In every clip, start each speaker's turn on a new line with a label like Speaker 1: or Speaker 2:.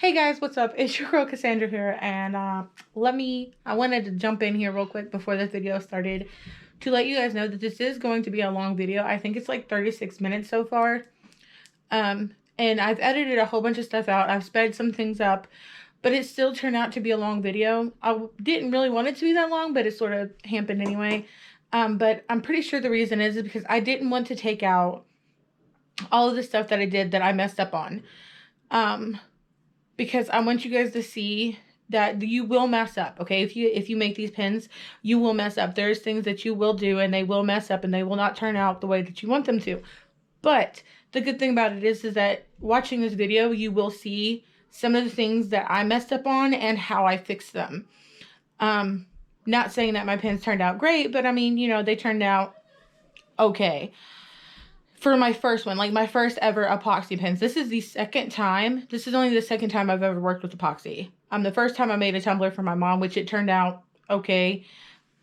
Speaker 1: Hey guys, what's up? It's your girl Cassandra here, and I wanted to jump in here real quick before this video started to let you guys know that this is going to be a long video. I think it's like 36 minutes so far. And I've edited a whole bunch of stuff out. I've sped some things up, but it still turned out to be a long video. I didn't really want it to be that long, but it sort of happened anyway. But I'm pretty sure the reason is because I didn't want to take out all of the stuff that I did that I messed up on. Because I want you guys to see that you will mess up, okay? If you make these pins, you will mess up. There's things that you will do and they will mess up and they will not turn out the way that you want them to. But the good thing about it is that watching this video, you will see some of the things that I messed up on and how I fixed them. Not saying that my pins turned out great, but I mean, you know, they turned out okay. For my first one, like my first ever epoxy pins. This is only the second time I've ever worked with epoxy. The first time I made a tumbler for my mom, which it turned out okay.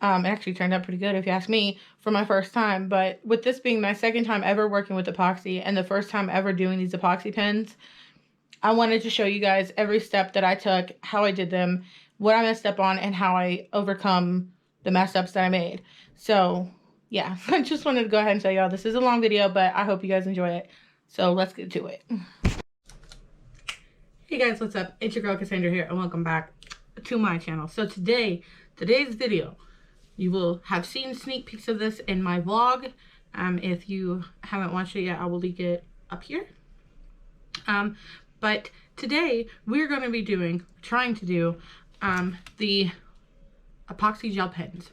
Speaker 1: It actually turned out pretty good if you ask me for my first time. But with this being my second time ever working with epoxy and the first time ever doing these epoxy pins, I wanted to show you guys every step that I took, how I did them, what I messed up on, and how I overcome the mess ups that I made. So yeah, I just wanted to go ahead and tell y'all this is a long video, but I hope you guys enjoy it. So let's get to it. Hey guys, what's up? It's your girl Cassandra here, and welcome back to my channel. So today's video, you will have seen sneak peeks of this in my vlog. If you haven't watched it yet, I will link it up here. But today we're going to be trying to do the epoxy gel pens.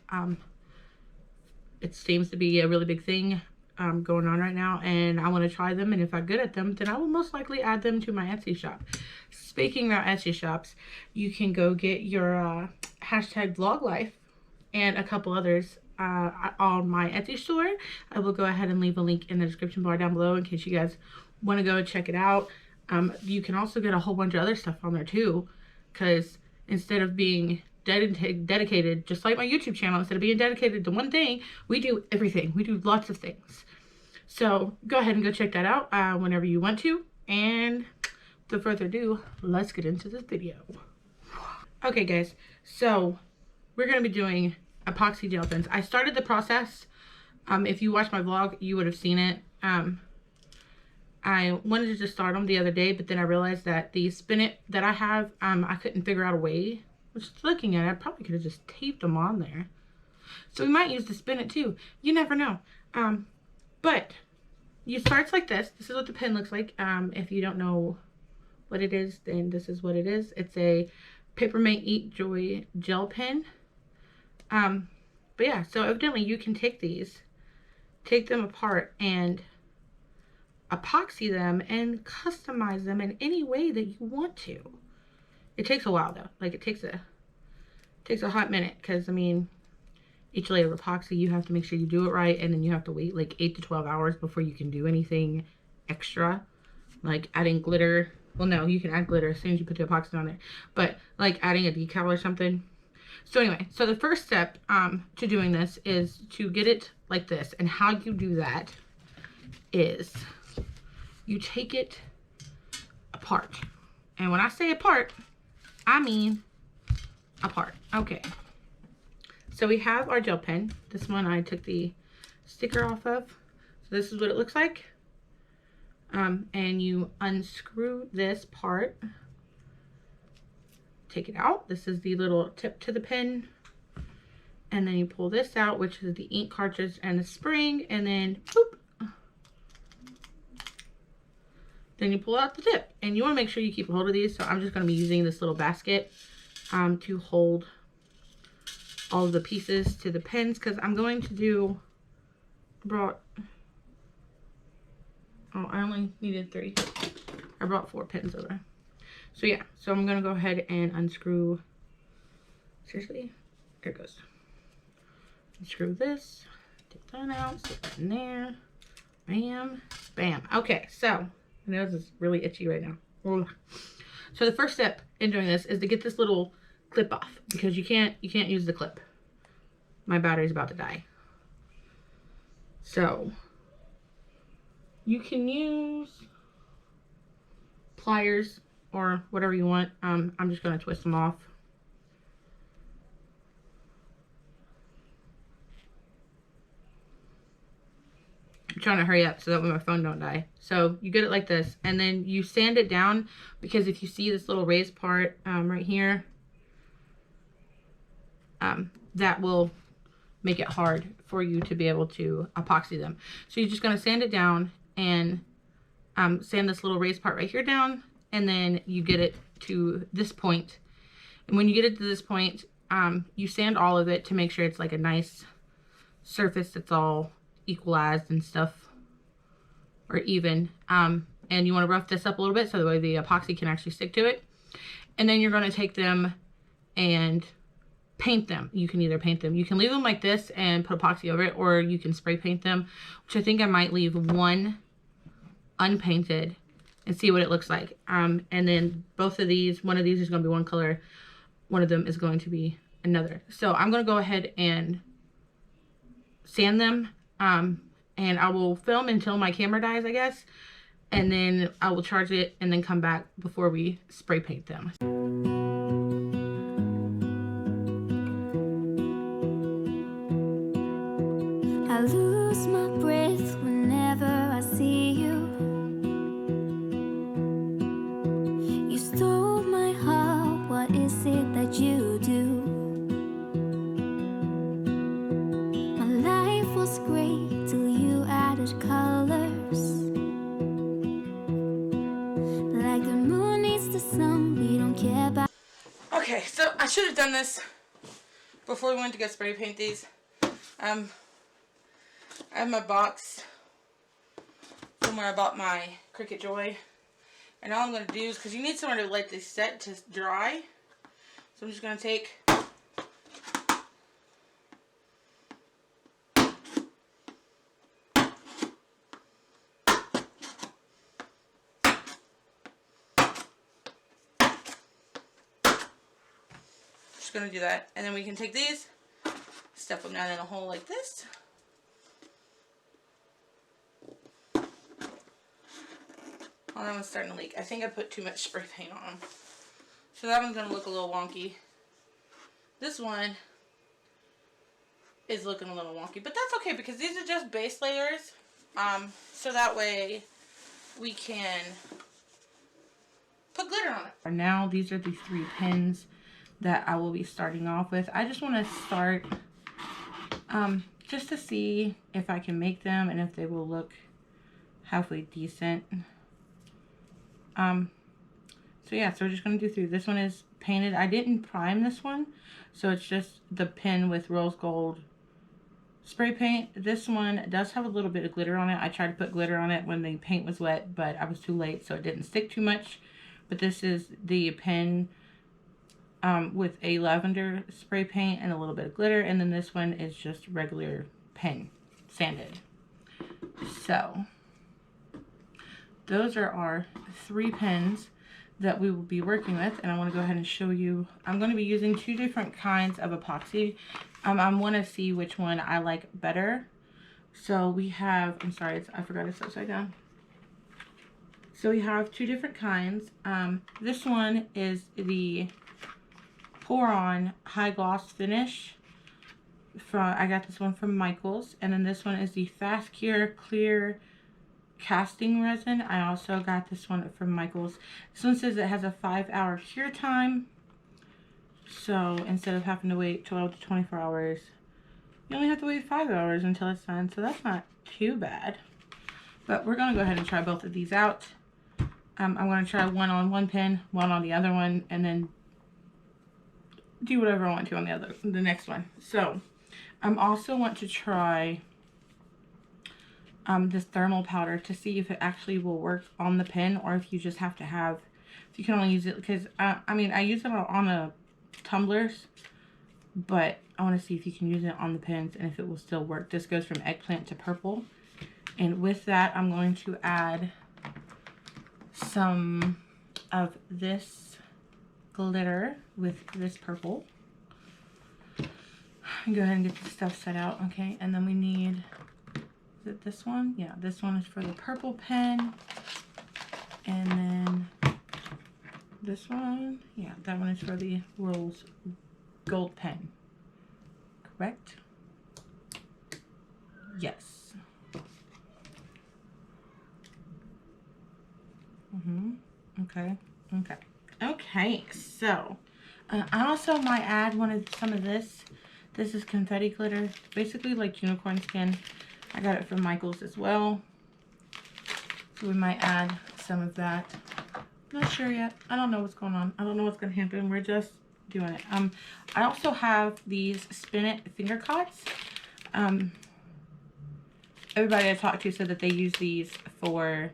Speaker 1: It seems to be a really big thing going on right now, and I want to try them, and if I'm good at them, then I will most likely add them to my Etsy shop. Speaking about Etsy shops, you can go get your hashtag vlog life and a couple others on my Etsy store. I will go ahead and leave a link in the description bar down below in case you guys want to go and check it out. You can also get a whole bunch of other stuff on there too, because instead of being dedicated, just like my YouTube channel, instead of being dedicated to one thing, we do everything. We do lots of things. So go ahead and go check that out whenever you want to. And without further ado, let's get into this video. Okay guys, so we're going to be doing epoxy gel pens. I started the process. If you watched my vlog, you would have seen it. I wanted to just start them the other day, but then I realized that the spinet that I have, I couldn't figure out a way. Just looking at it, I probably could have just taped them on there. So we might use the spinet too. You never know. But you starts like this. This is what the pen looks like. If you don't know what it is, then this is what it is. It's a Papermate Eat Joy gel pen. But yeah, so evidently you can take them apart and epoxy them and customize them in any way that you want to. It takes a while though. Like it takes a hot minute, because I mean, each layer of epoxy, you have to make sure you do it right, and then you have to wait like 8 to 12 hours before you can do anything extra, like adding glitter. Well, no, you can add glitter as soon as you put the epoxy on there, but like adding a decal or something. So anyway, so the first step to doing this is to get it like this, and how you do that is you take it apart, and when I say apart, I mean apart. Okay, so we have our gel pen. This one I took the sticker off of. So this is what it looks like. And you unscrew this part, take it out. This is the little tip to the pen, and then you pull this out, which is the ink cartridge and the spring, and then boop, then you pull out the tip, and you want to make sure you keep a hold of these. So I'm just going to be using this little basket to hold all of the pieces to the pens, because I'm going to do, I only needed 3. I brought 4 pens over. So yeah, so I'm going to go ahead and unscrew, seriously, there it goes. Unscrew this, take that out, stick that in there, bam, bam. Okay, so my nose is really itchy right now. So the first step in doing this is to get this little clip off, because you can't use the clip. My battery's about to die. So you can use pliers or whatever you want. I'm just going to twist them off. I'm trying to hurry up so that way my phone don't die. So you get it like this, and then you sand it down, because if you see this little raised part right here, that will make it hard for you to be able to epoxy them. So you're just going to sand it down and sand this little raised part right here down, and then you get it to this point. And when you get it to this point, you sand all of it to make sure it's like a nice surface that's all equalized and stuff, or even. And you want to rough this up a little bit so that way the epoxy can actually stick to it. And then you're going to take them and paint them. You can either paint them, you can leave them like this and put epoxy over it, or you can spray paint them, which I think I might leave one unpainted and see what it looks like. And then both of these, one of these is going to be one color, one of them is going to be another. So I'm going to go ahead and sand them, and I will film until my camera dies, I guess, and then I will charge it and then come back before we spray paint them.
Speaker 2: I lose my breath whenever I see you. You stole my heart, what is it that you do? My life was great till you added colors. Like the moon needs the sun, we don't care about.
Speaker 1: Okay, so I should have done this before we went to go spray paint these. I have my box from where I bought my Cricut Joy, and all I'm going to do is, because you need somewhere to let this set to dry, so I'm just going to take going to do that, and then we can take these, stuff them down in a hole like this. Oh, that one's starting to leak. I think I put too much spray paint on them, so that one's going to look a little wonky. This one is looking a little wonky, but that's okay because these are just base layers, so that way we can put glitter on it. For now, these are the 3 pins that I will be starting off with. I just want to start just to see if I can make them and if they will look halfway decent. So yeah, so we're just going to do 3. This one is painted. I didn't prime this one, so it's just the pin with rose gold spray paint. This one does have a little bit of glitter on it. I tried to put glitter on it when the paint was wet, but I was too late, so it didn't stick too much. But this is the pin with a lavender spray paint and a little bit of glitter, and then this one is just regular pen sanded. So those are our 3 pens that we will be working with, and I want to go ahead and show you. I'm going to be using 2 different kinds of epoxy. I want to see which one I like better. So we have, I'm sorry, I forgot it's upside down. So we have 2 different kinds. This one is the Pour On High Gloss Finish. I got this one from Michaels. And then this one is the Fast Cure Clear Casting Resin. I also got this one from Michaels. This one says it has a 5-hour cure time. So instead of having to wait 12 to 24 hours, you only have to wait 5 hours until it's done. So that's not too bad. But we're going to go ahead and try both of these out. I'm going to try one on one pen, one on the other one, and then do whatever I want to on the next one. So I also want to try this thermal powder to see if it actually will work on the pen, or if you just have to have, if you can only use it, because I mean, I use it on a tumblers, but I want to see if you can use it on the pens and if it will still work. This goes from eggplant to purple, and with that I'm going to add some of this glitter with this purple. Go ahead and get this stuff set out, okay? And then we need, is it this one? Yeah, this one is for the purple pen. And then this one, yeah, that one is for the Rose Gold pen, correct? Yes. Okay. Okay. Okay. So, I also might add some of this. This is confetti glitter, basically like unicorn skin. I got it from Michael's as well. So we might add some of that. Not sure yet. I don't know what's going on. I don't know what's gonna happen. We're just doing it. I also have these Spin It finger cots. Everybody I talked to said that they use these for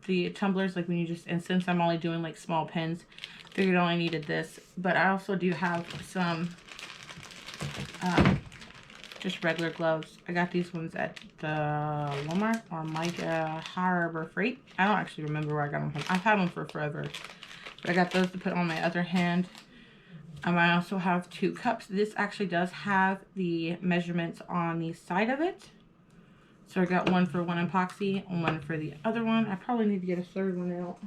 Speaker 1: the tumblers, like when you just, and since I'm only doing like small pens, figured I only needed this. But I also do have some just regular gloves. I got these ones at the Walmart or Micah Harbor Freight. I don't actually remember where I got them from. I've had them for forever. But I got those to put on my other hand. I also have 2 cups. This actually does have the measurements on the side of it. So I got one for one epoxy and one for the other one. I probably need to get a third one out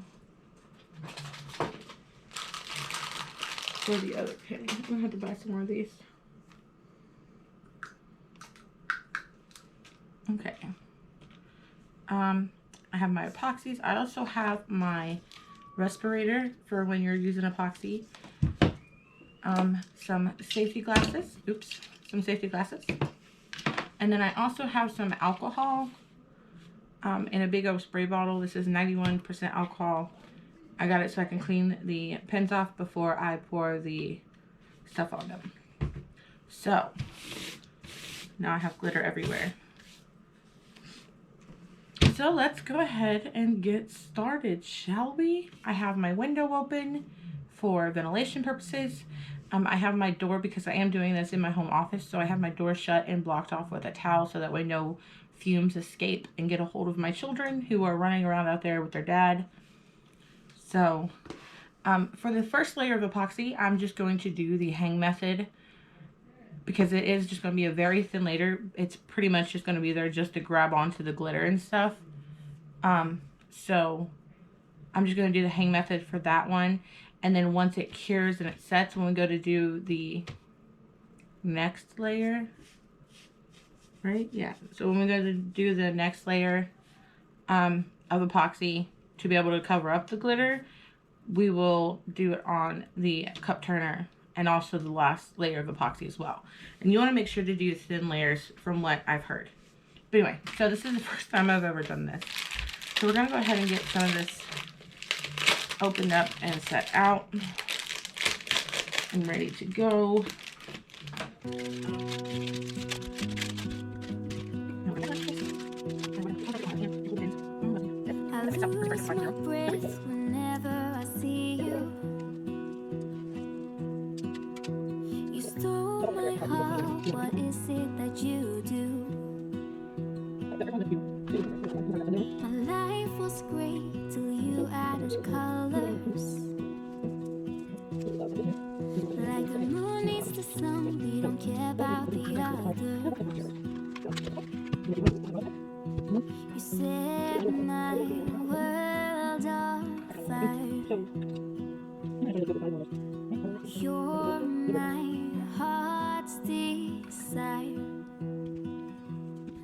Speaker 1: for the other pen. I'm gonna have to buy some more of these. Okay. I have my epoxies. I also have my respirator for when you're using epoxy. Some safety glasses. Oops. Some safety glasses. And then I also have some alcohol in a big old spray bottle. This is 91% alcohol. I got it so I can clean the pens off before I pour the stuff on them. So, now I have glitter everywhere. So let's go ahead and get started, shall we? I have my window open for ventilation purposes. I have my door, because I am doing this in my home office, so I have my door shut and blocked off with a towel so that way no fumes escape and get a hold of my children who are running around out there with their dad. So for the first layer of epoxy, I'm just going to do the hang method, because it is just going to be a very thin layer. It's pretty much just going to be there just to grab onto the glitter and stuff. So I'm just going to do the hang method for that one. And then once it cures and it sets, when we go to do the next layer, right? Yeah. So when we go to do the next layer of epoxy to be able to cover up the glitter, we will do it on the cup turner and also the last layer of epoxy as well. And you want to make sure to do thin layers from what I've heard. But anyway, so this is the first time I've ever done this. So we're going to go ahead and get some of this opened up and set out and ready to go.
Speaker 2: I lose my breath whenever I see you. You stole my heart, what is it that you do? My life was great till you added colors. Like the moon needs the sun, we don't care about the others. You set my world on fire. You're my heart's desire.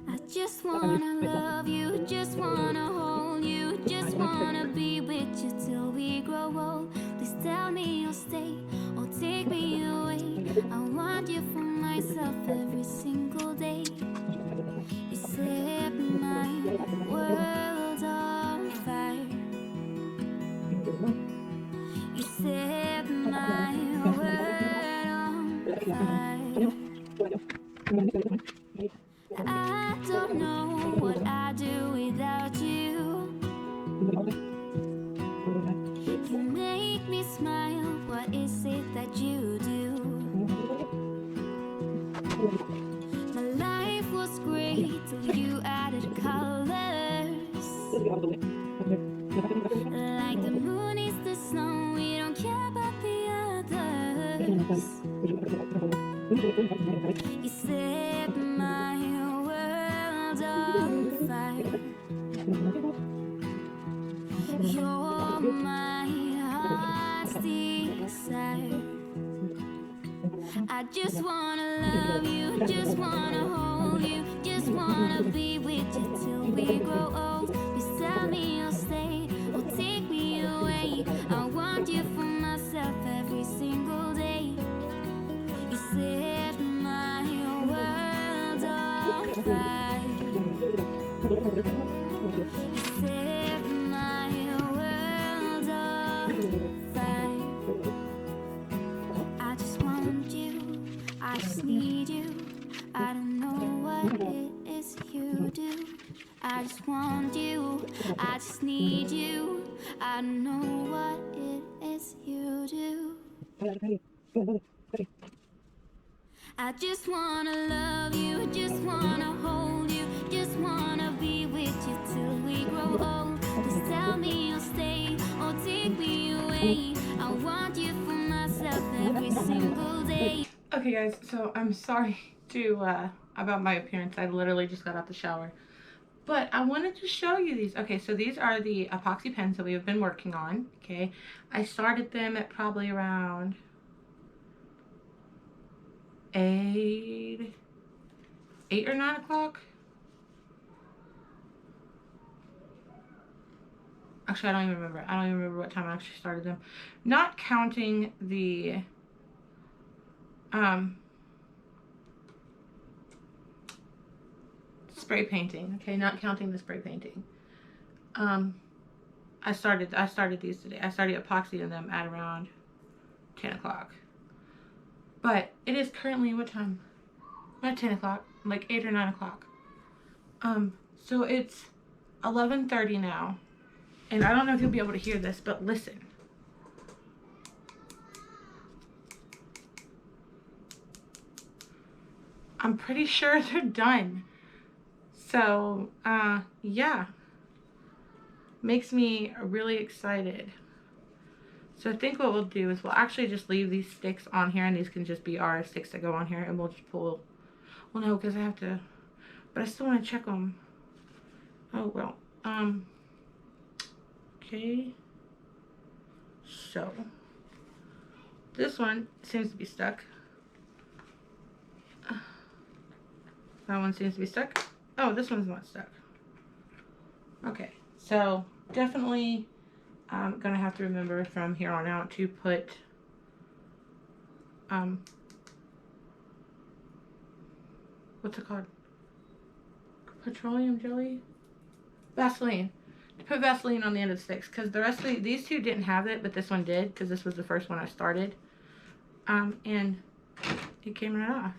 Speaker 2: I just wanna love you, just wanna hold you, just wanna be with you till we grow old. Please tell me you'll stay or take me away. I want you for myself every single day. You set my world on fire. You set my world on fire. I don't know what I'd do without you. You make me smile, what is it that you do? My life was great till you added colors. Like the moon is the snow, we don't care about the others. You set my world on fire. You're my I just wanna love you, just wanna hold you, just wanna be with you till we grow old. Please tell me you'll stay or take me away. I want you for myself every single day. You set my world on fire. You set my world on fire. I just want you, I just need you. I don't know what it is you do. I just want you, I just need you. I don't know what it is you do. I just wanna love you, just wanna hold you, just wanna be with you till we grow old. Please tell me you'll stay or take me away. I want you for myself every single day.
Speaker 1: Okay guys, so I'm sorry about my appearance. I literally just got out the shower. But I wanted to show you these. Okay, so these are the epoxy pens that we have been working on. Okay, I started them at probably around 8 or 9 o'clock. Actually, I don't even remember. I don't even remember what time I actually started them. Not counting the spray painting. Okay, not counting the spray painting. I started these today. I started epoxying them at around 10 o'clock. But it is currently what time? Not 10 o'clock, like 8 or 9 o'clock. So it's 11:30 now. And I don't know if you'll be able to hear this, but listen. I'm pretty sure they're done. So, yeah. Makes me really excited. So I think what we'll do is we'll actually just leave these sticks on here, and these can just be our sticks that go on here, and we'll just pull. Well, no, because I have to, but I still want to check them. Oh, well. Okay. So, this one seems to be stuck. That one seems to be stuck. Oh, this one's not stuck. Okay, so definitely I'm gonna have to remember from here on out to put what's it called? Petroleum jelly? Vaseline. To put Vaseline on the end of the sticks, because the rest of these two didn't have it, but this one did, because this was the first one I started. And it came right off.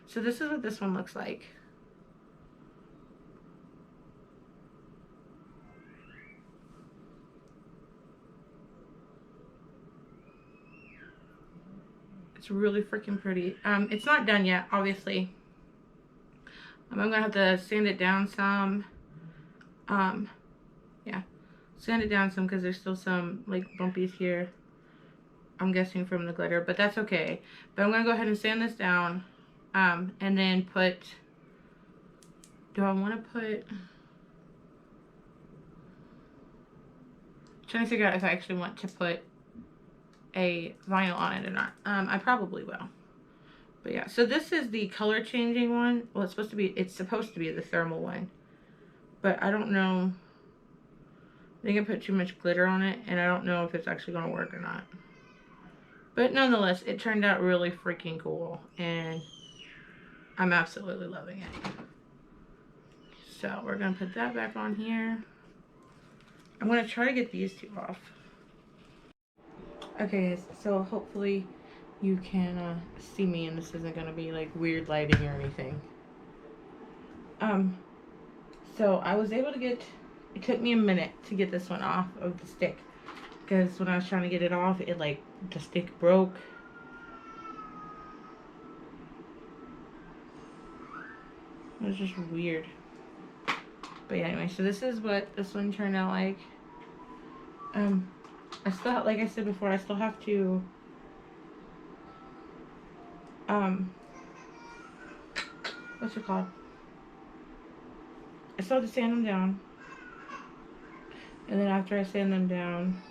Speaker 1: So this is what this one looks like. It's really freaking pretty. It's not done yet, obviously. I'm gonna have to sand it down some. Yeah, sand it down some because there's still some like bumpies here. I'm guessing from the glitter, but that's okay. But I'm gonna go ahead and sand this down, and then put. Do I want to put? I'm trying to figure out if I actually want to put a vinyl on it or not. I probably will. But yeah, so this is the color changing one. Well, it's supposed to be the thermal one. But I don't know. I think I put too much glitter on it, and I don't know if it's actually going to work or not. But nonetheless, it turned out really freaking cool, and I'm absolutely loving it. So we're going to put that back on here. I'm going to try to get these two off. Okay, guys, so hopefully you can see me, and this isn't going to be like weird lighting or anything. So I was able to get, it took me a minute to get this one off of the stick, because when I was trying to get it off, it like, the stick broke. It was just weird. But yeah, anyway, so this is what this one turned out like. I still, like I said before, I still have to, what's it called? I still have to sand them down. And then after I sand them down,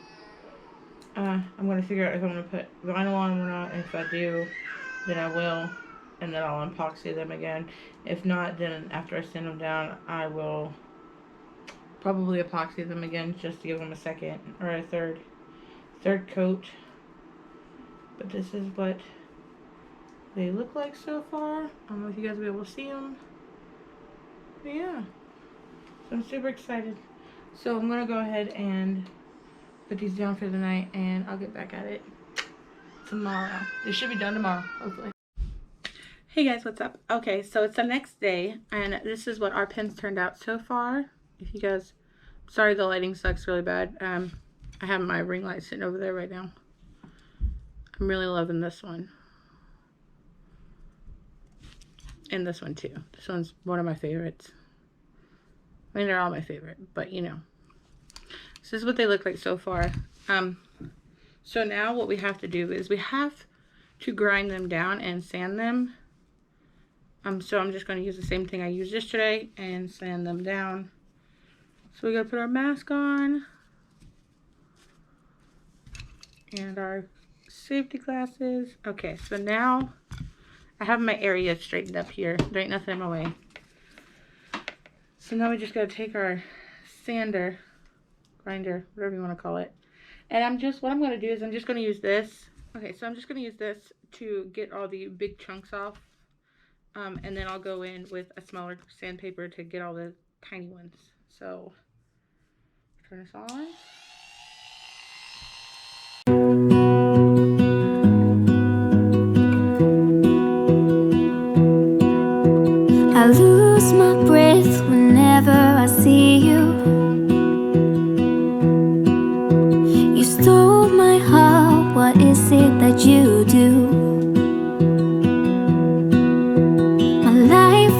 Speaker 1: I'm going to figure out if I'm going to put vinyl on them or not. And if I do, then I will, and then I'll epoxy them again. If not, then after I sand them down, I will probably epoxy them again just to give them a second or a third coat. But this is what they look like so far. I don't know if you guys will be able to see them. But yeah, so I'm super excited. So I'm gonna go ahead and put these down for the night, and I'll get back at it tomorrow. They should be done tomorrow, hopefully. Hey guys, what's up? Okay, so it's the next day, and this is what our pens turned out so far. If you guys, sorry the lighting sucks really bad. I have my ring light sitting over there right now. I'm really loving this one. And this one too. This one's one of my favorites. I mean, they're all my favorite, but you know. This is what they look like so far. So now what we have to do is we have to grind them down and sand them. So I'm just going to use the same thing I used yesterday and sand them down. So we got to put our mask on and our safety glasses. Okay, so now I have my area straightened up here. There ain't nothing in my way. So now we just got to take our sander, grinder, whatever you want to call it. And what I'm going to do is I'm just going to use this. Okay, so I'm just going to use this to get all the big chunks off. And then I'll go in with a smaller sandpaper to get all the tiny ones. So, turn this on.
Speaker 2: I lose my breath whenever I see you. You stole my heart, what is it that you do?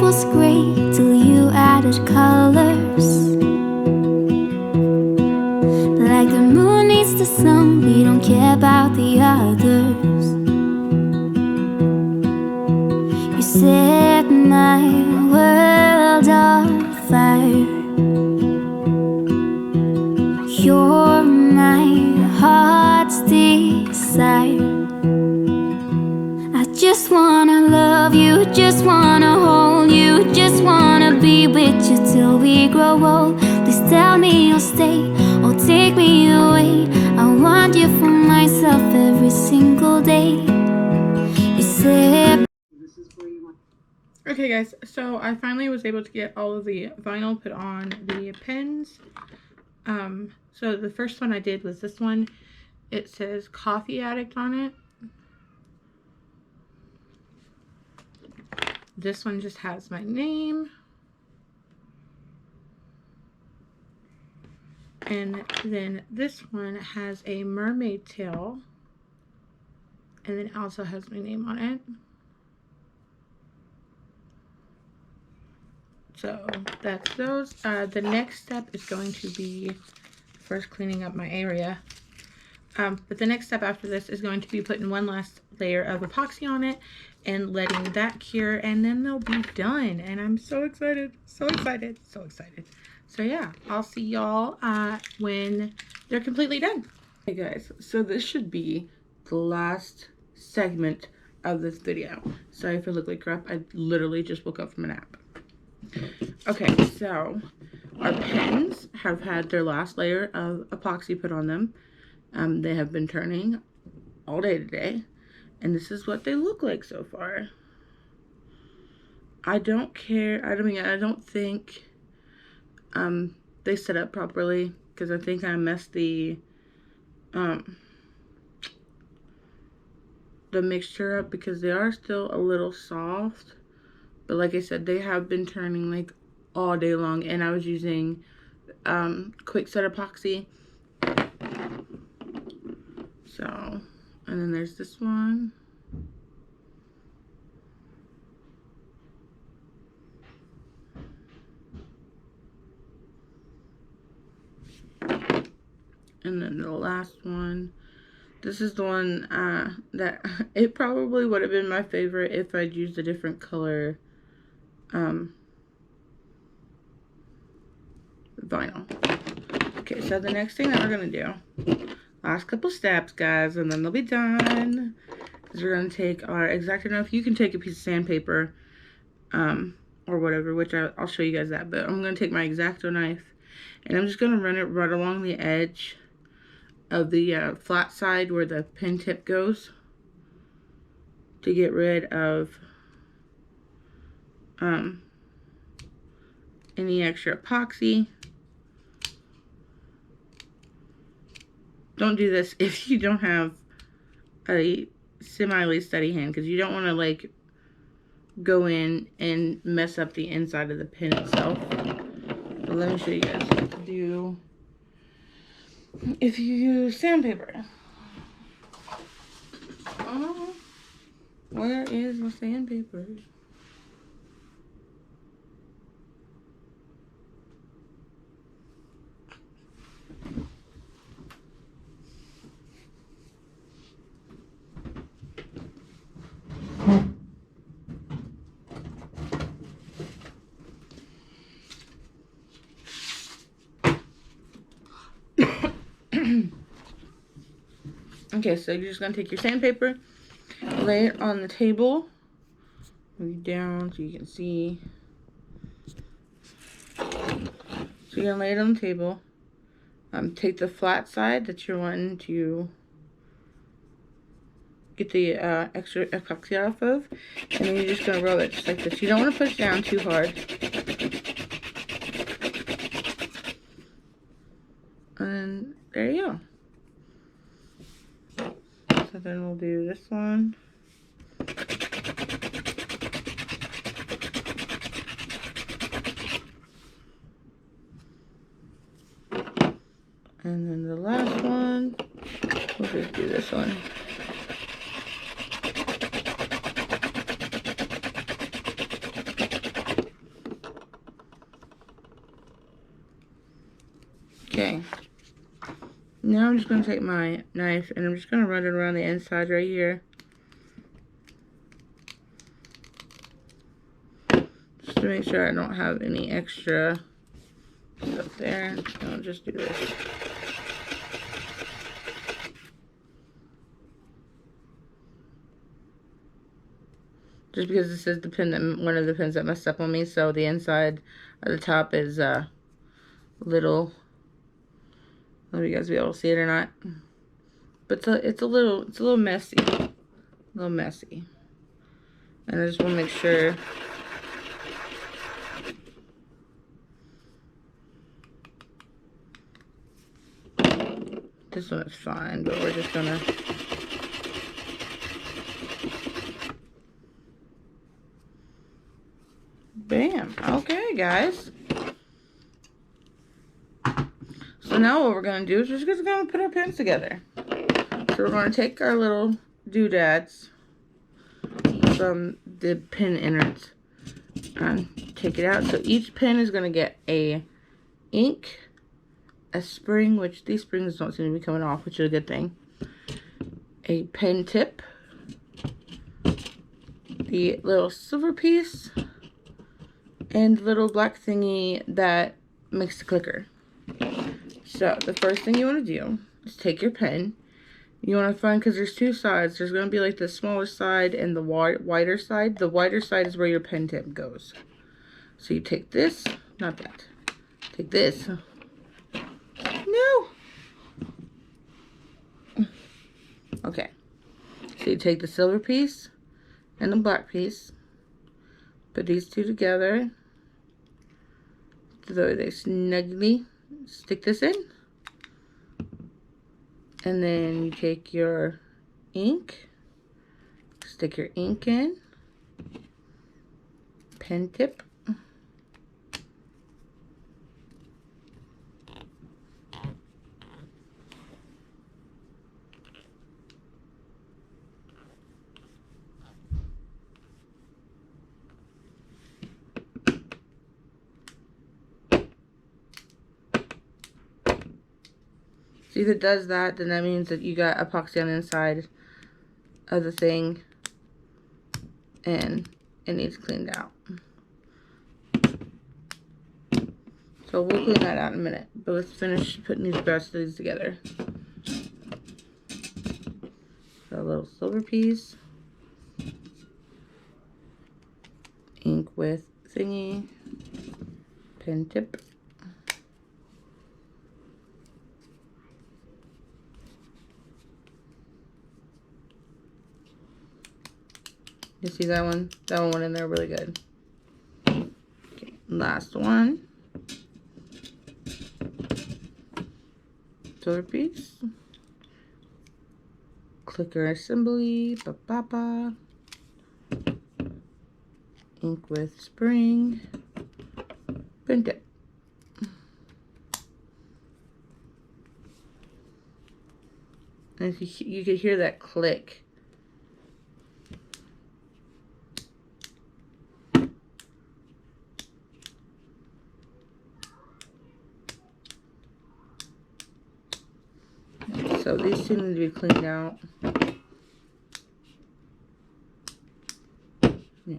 Speaker 2: Was great till you added colors. Like the moon needs the sun, we don't care about the others. You set my world on fire. You're my heart's desire. I just wanna love you, just wanna hold you, just wanna be with you till we grow old. Please tell me you'll stay or take me away. I want you for myself every single day. You said.
Speaker 1: Okay guys, so I finally was able to get all of the vinyl put on the pens. So the first one I did was this one. It says Coffee Addict on it. This one just has my name. And then this one has a mermaid tail. And then it also has my name on it. So that's those. The next step is going to be first cleaning up my area. But the next step after this is going to be putting one last layer of epoxy on it and letting that cure, and then they'll be done. And I'm so excited, so excited, so excited. So yeah, I'll see y'all when they're completely done. Hey guys, so this should be the last segment of this video. Sorry if I look like crap. I literally just woke up from a nap. Okay, so our pens have had their last layer of epoxy put on them. They have been turning all day today, and this is what they look like so far. I don't care. I don't think they set up properly, because I think I messed the mixture up, because they are still a little soft. But like I said, they have been turning like all day long, and I was using quick set epoxy. So, and then there's this one. And then the last one. This is the one that it probably would have been my favorite if I'd used a different color vinyl. Okay, so the next thing that we're gonna do, last couple steps guys, and then they'll be done. is we're going to take our X-Acto knife. You can take a piece of sandpaper or whatever, which I'll show you guys that. But I'm going to take my X-Acto knife, and I'm just going to run it right along the edge of the flat side where the pen tip goes to get rid of any extra epoxy. Don't do this if you don't have a semi steady hand, because you don't want to like go in and mess up the inside of the pin itself. But let me show you guys what to do if you use sandpaper. Where is my sandpaper? Okay, so you're just going to take your sandpaper, lay it on the table, move down so you can see. So you're going to lay it on the table. Take the flat side that you're wanting to get the extra epoxy off of, and then you're just going to rub it just like this. You don't want to push down too hard. And there you go. So then we'll do this one. And then the last one, we'll just do this one. Okay. Now I'm just going to take my knife and I'm just going to run it around the inside right here. Just to make sure I don't have any extra stuff there. I'll just do this. Just because this is the pin that, one of the pins that messed up on me, so the inside of the top is little. I don't know if you guys will be able to see it or not, but it's a little messy, and I just want to make sure this one is fine, but we're just gonna bam. Okay, guys. So now what we're going to do is we're just going to put our pins together. So we're going to take our little doodads from the pin innards and take it out. So each pin is going to get a ink, a spring, which these springs don't seem to be coming off, which is a good thing, a pen tip, the little silver piece, and the little black thingy that makes the clicker. So the first thing you want to do is take your pen. You want to find, because there's two sides, there's going to be like the smaller side and the wider side. The wider side is where your pen tip goes. So you take this, not that, take this. No! Okay. So you take the silver piece and the black piece, put these two together, so they snugly stick this in, and then you take your ink, stick your ink in, pen tip, so if it does that, then that means that you got epoxy on the inside of the thing and it needs cleaned out. So we'll clean that out in a minute, but let's finish putting these rest of these together. So a little silver piece. with thingy, pen tip. You see that one? That one went in there really good. Okay, last one. Filler piece. Clicker assembly. Ba-ba-ba. Ink with spring. Pen tip. And if you could hear that click. So these two need to be cleaned out. Yeah.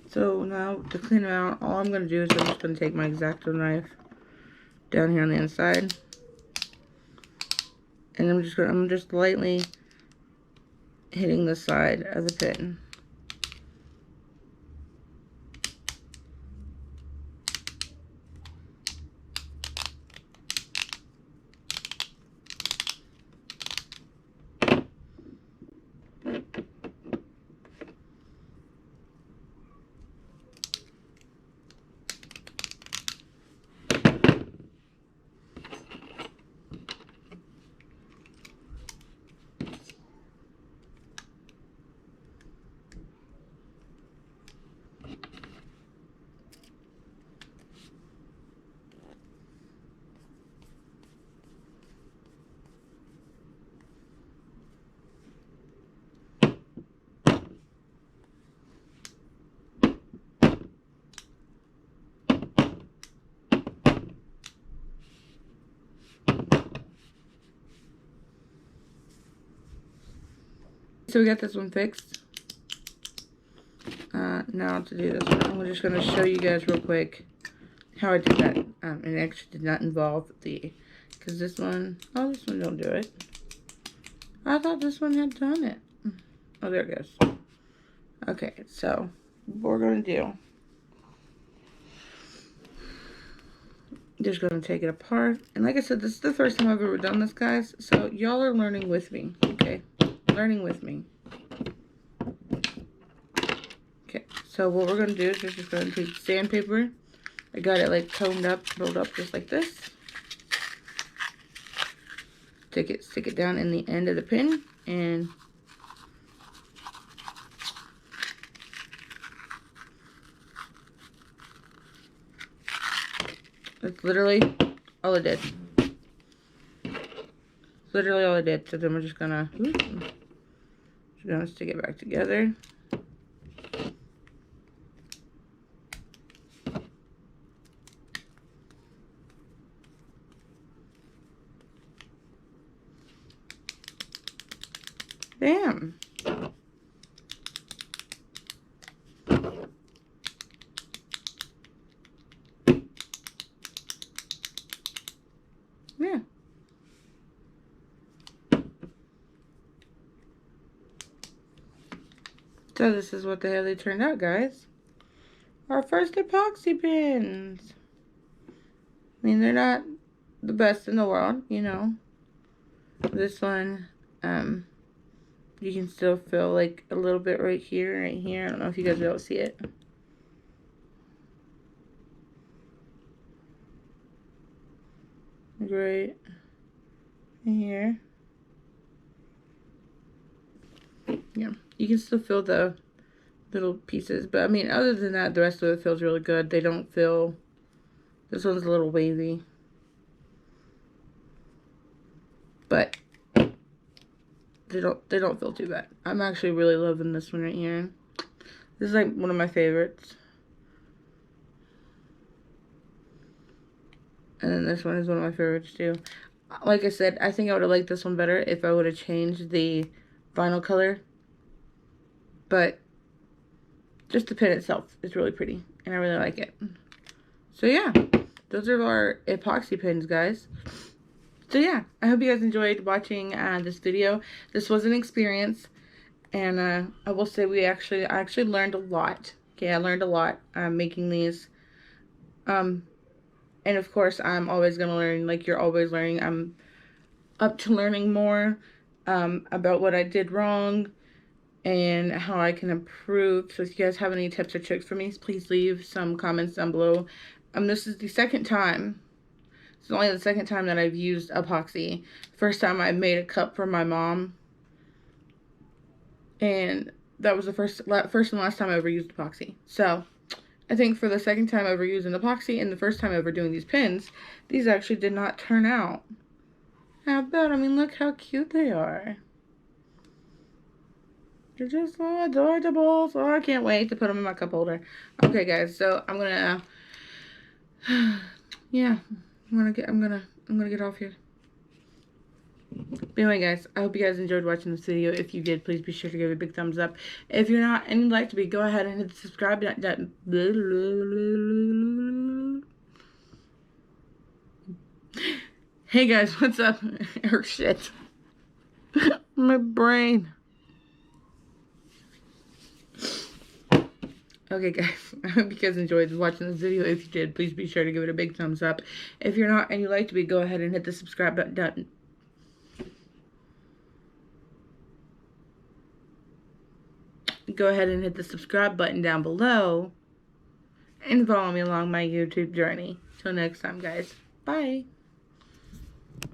Speaker 1: So now to clean them out, all I'm going to do is I'm just going to take my X-Acto knife down here on the inside. And I'm just lightly hitting the side of the pin. So we got this one fixed. Now to do this one, I'm just going to show you guys real quick how I did that. It actually did not involve because this one, oh, this one don't do it. I thought this one had done it. Oh, there it goes. Okay, so what we're going to do, just going to take it apart. And like I said, this is the first time I've ever done this, guys. So y'all are learning with me, okay? Learning with me. Okay, so what we're going to do is we're just going to take sandpaper. I got it like combed up, rolled up just like this. Stick it down in the end of the pin, and that's literally all it did. Literally all I did. So then we're just gonna stick it back together. Bam. Yeah. So this is what the hell they turned out, guys. Our first epoxy pins. I mean, they're not the best in the world, you know. This one, you can still feel like a little bit right here. I don't know if you guys will be able to see it. Right here. Yeah, you can still feel the little pieces, but I mean, other than that, the rest of it feels really good. They don't feel, this one's a little wavy, but they don't feel too bad. I'm actually really loving this one right here. This is like one of my favorites. And then this one is one of my favorites too. Like I said, I think I would have liked this one better if I would have changed the vinyl color. But just the pen itself is really pretty, and I really like it. So yeah, those are our epoxy pens, guys. So yeah, I hope you guys enjoyed watching this video. This was an experience, and I will say I actually learned a lot. Okay, I learned a lot making these. And of course, I'm always gonna learn. Like you're always learning. I'm up to learning more about what I did wrong and how I can improve. So if you guys have any tips or tricks for me, please leave some comments down below. This is the second time. It's only the second time that I've used epoxy. First time I made a cup for my mom. And that was the first and last time I ever used epoxy. So, I think for the second time ever using epoxy and the first time ever doing these pins, these actually did not turn out. How bad? I mean, look how cute they are. They're just so adorable. So I can't wait to put them in my cup holder. Okay, guys. So I'm gonna, yeah, I'm gonna get off here. But anyway, guys, I hope you guys enjoyed watching this video. If you did, please be sure to give it a big thumbs up. If you're not and you'd like to be, go ahead and hit the subscribe button. Hey guys, what's up? Oh shit. My brain. Okay guys, I hope you guys enjoyed watching this video. If you did, please be sure to give it a big thumbs up. If you're not and you'd like to be, go ahead and hit the subscribe button. Go ahead and hit the subscribe button down below and follow me along my YouTube journey. Till next time, guys. Bye.